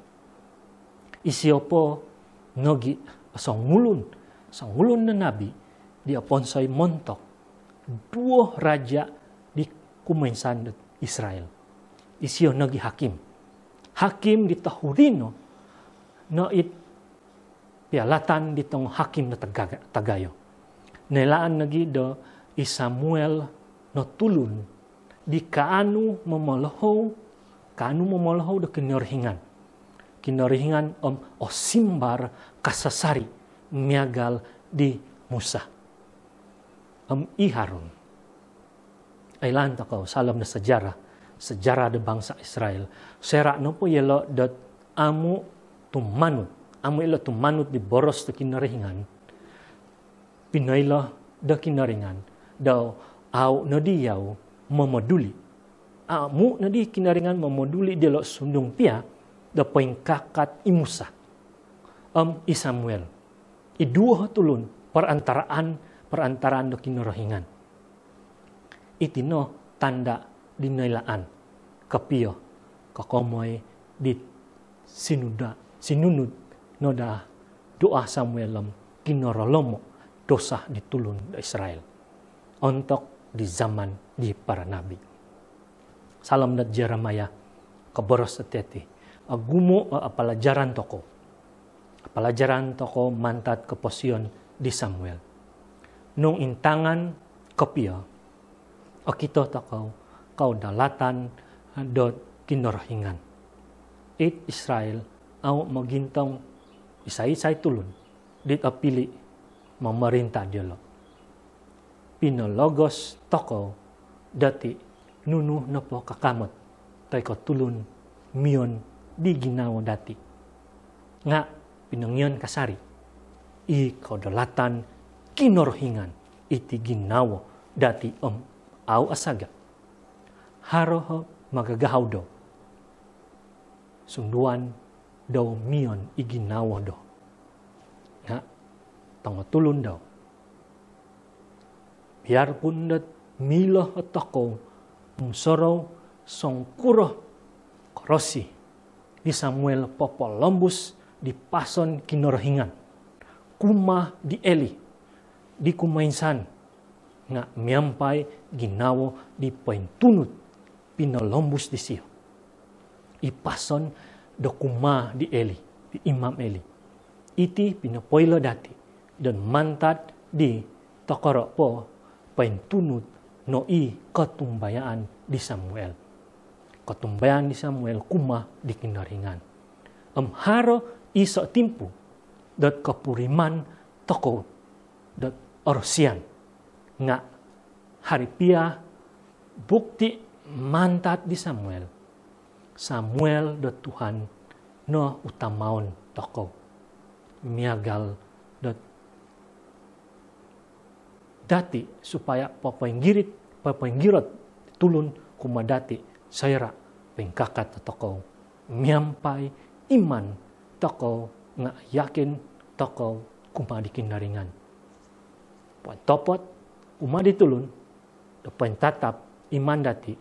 Isiyo po nogi sangulun na nabi di aponsay montok dua raja di kumensan Israel. Isiyo nogi hakim di tahurino no it pialatan di tong hakim na tagayo. Nelaan nagi do i Samuel no tulun di kaanu mamalaho do kinarhingan osimbar kasasari miagal di Musa. I Harun. Ailan tako salam na sejarah de bangsa Israel. Sera no po yelo dat amu tumanut di boros de kinarhingan. Pinayla de kinarhingan. Daw au na diyaw mamaduli. Amu na di kinaringan mamaduli dilo sundong pia da pengkakat imusa i Samuel. Idua tulun perantaraan do kinorohingan. Itino tanda dinailaan kapio kakomoy di sinunod no da doa Samuel kinorolomo dosa ditulun da Israel untuk di zaman di para nabi. Salam dat Jeremia kaboros ateti agumo pelajaran toko mantat keposion di Samuel nung intangan kapio akito toko kau dalatan dot kinorohingan it Israel au magintong isay tulun dit apili memerintah dialog pinologos toko dati nunu napo kakamot tay ko tulun mion di ginawa dati nga pinangyan kasari i kaudalatan kinorohingan iti ginawa dati au asaga haroho magagahaw do sunduan daw mion iginawa do nga tangotulon daw biarpun dat milah atako umsoro songkuro korosi di Samuel popolombus di pason kinorohingan kuma di Eli di kumainsan nga miampay ginawo di paintunut pinolombus di siyo ipason do kuma di Eli di Imam Eli iti pinapoylo dati dan mantat di tokoro po paintunut no i katumbayaan di Samuel. Katumbayaan di Samuel kuma di kinaringan. Haro iso timpu dat kapuriman toko dat orsian nga haripia bukti mantat di Samuel. Samuel dat Tuhan no utamaon toko miagal dat dati supaya papainggirot tulun kumadati sayra pengkakat toko miampay iman toko nga yakin toko kumadikin naringan. Topot kumadi tulun dapat tatap iman dati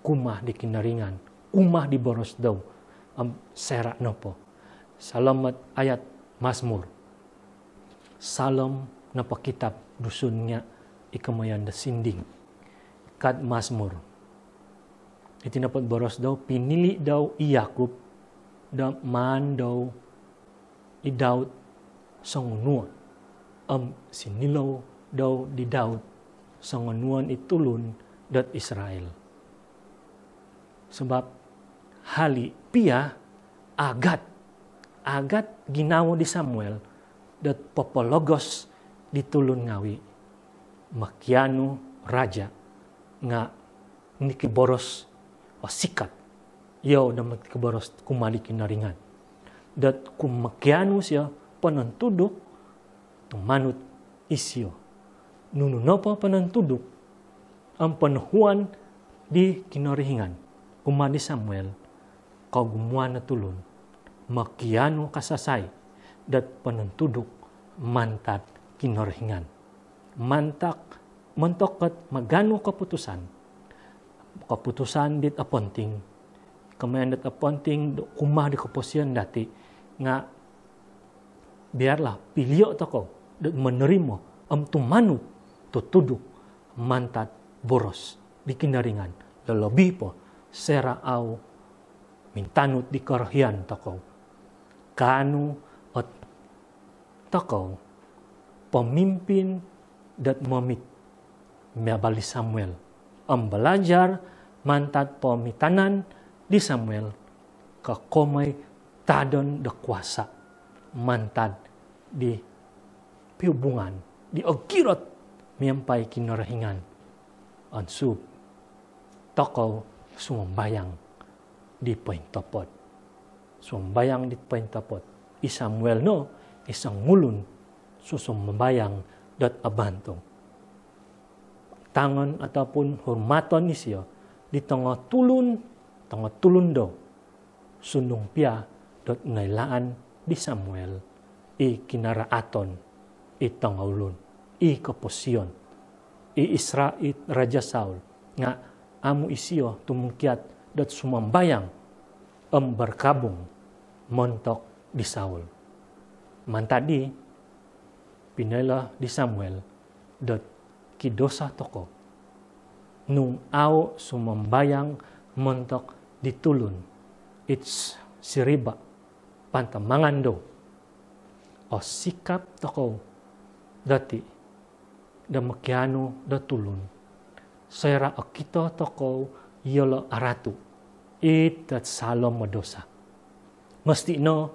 kumah di kinaringan kumah di boros daw sera nopo. Salamat ayat Mazmur. Salam napa kitab dusunnya ikamayan da sinding kad Mazmur. Iti dapat boros daw pinili daw i Yakub da man daw i Daud sangunua sinilaw daw di Daud sangunuan itulun dat Israel. Sebab hali pia agat ginawa di Samuel dat popologos ditulun ngawi makiano raja nga nikiboros o sikat yaw na makiboros kumali kinaringan dat kumakiano siya panantudok tumanut isyo nuno pa panantudok ang panahuan di kinarihingan kumali Samuel kagumuan na tulun makiano kasasay dat panantudok mantat kinarihingan mantokat magano kaputusan dit appointing kamayan dit appointing kumah di kaposian dati nga biarlah pilio toko dat menerima tumanut tutuduk mantat boros di kinaringan lalobi po sera au mintanut di karahian toko kanu at toko pemimpin dat momit miabali Samuel belajar mantat pemitanan di Samuel kakomay tadon da kuasa mantat di piubungan di ogkirot miampay kinarahingan ansub toko sumbayang di paintopot sumbayang di paintopot i Samuel no isang ngulun susumbayang dat abantong tangan ataupun hormaton nisyo di tengah tulun do sunung pia dot nailaan di Samuel i kinaraaton i tangaulun i keposyon i Israel Raja Saul nga amu isio tumungkiat dot sumambayang berkabung montok di Saul. Mantadi pinela di Samuel dot kidosa toko nung au sumambayang montok ditulun it's siriba pantamangan do o sikap toko dati damakiano datulun sera akito toko yolo aratu it dat salom madosa mesti no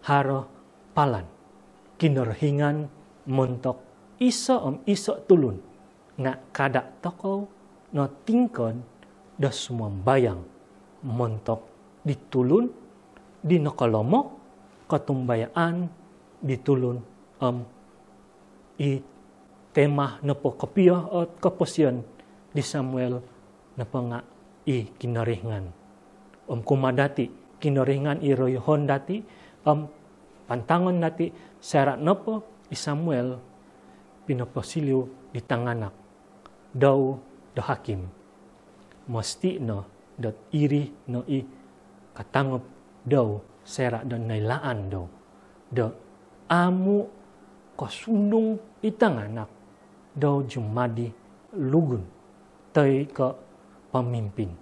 haro palan kinarhingan montok iso tulun nga kada toko no tingkon da sumambayang montok ditulun di nakalomo katumbayaan ditulun i tema na po kapiyo at kaposyon di Samuel na pa nga i kinaringan kumadati kinaringan i royhon dati pantangon dati sera na po i Samuel pinapasilyo di tanganak daw da hakim mesti no dat iri no i katangop daw sera dan nailaan daw da amu kasundong itanganak daw jumadi lugun tay ka pamimpin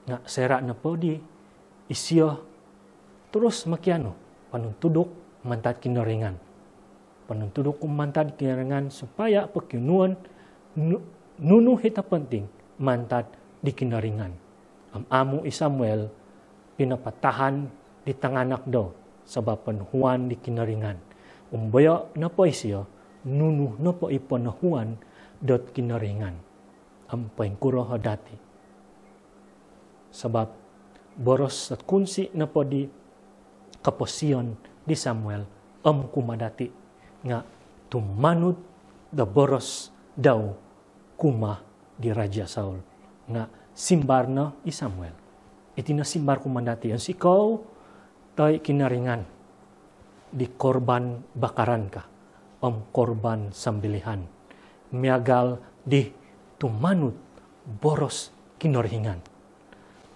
nga sera na po di isyo terus makiano panuntudok mantat kinaringan panuntudok mantat kinaringan supaya pakinuan nunuh hita penting mantat di kinaringan amu i Samuel pinapatahan di tanganak daw sebab penuhuan di kinaringan umbaya na po isyo nunuh na po ipenuhuan dot kinaringan paingkuro dati sebab boros at kunsi na po di kaposyon di Samuel kumadati nga tumanod da boros daw kuma di Raja Saul nga simbar na i Samuel iti na simbar kumandati ang sikaw tay kinaringan di korban bakaran ka korban sambilihan miagal di tumanod boros kinaringan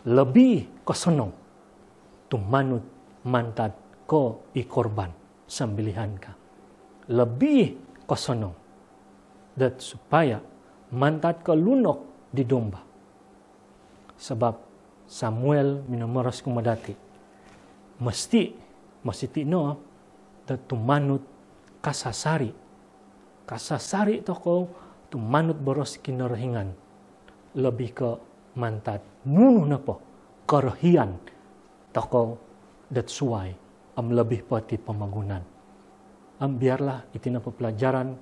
lebih kosonong tumanod mantad ko i korban sambilihan ka lebih kosonong dat supaya mantad ka lunok di domba sebab Samuel minamoras kumadati mesti no dat tumanod kasasari to ko tumanod boros kinarahingan lebih ke mantad nunuh na po karahian toko dat suway lebih pati pemagunan biarlah iti na pelajaran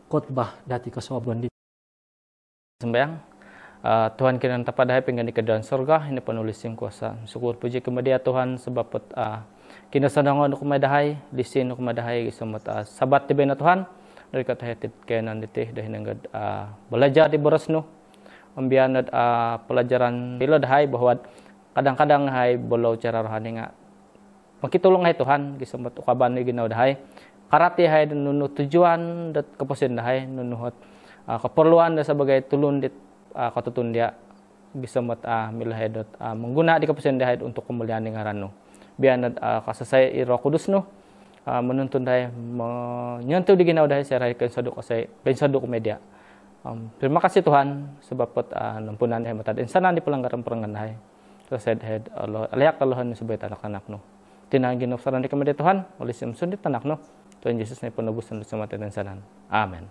khotbah dati kasawaban di
sembayang Tuhan kini tapadahay penggani ke dalam surga ini penulis yang kuasa syukur puji kemudian Tuhan sebab kini sanangon kumadahay lisin kumadahay semut sabat tiba na Tuhan dari kata hetit kenan ditih dah hinanggad belajar di boros no ambianad pelajaran bila dahay bahwa kadang-kadang hay bolaw cara rohani nga makitulong hay Tuhan gisemut ukaban ni ginaw dahay karati hay nunuh tujuan dat keposin dahay nunuhot keperluan da sebagai tulun dit katutun dia gisemut milahay dot mengguna di keposin dahay untuk kemuliaan ni ngaran no bianad kasasay Roh Kudus no menuntun dahay menyentuh di ginaw dahay serai kensaduk media. Terima kasih Tuhan sebab nampunan dahay matad insanan di pelanggaran dahay. Terus head Allah aliak Allahan sebagai anak-anak no. Tinang ginopsaran di kemedia Tuhan oleh simsun di tanak no. Tuhan Yesus na penebusan sa mata dan insanan. Amen.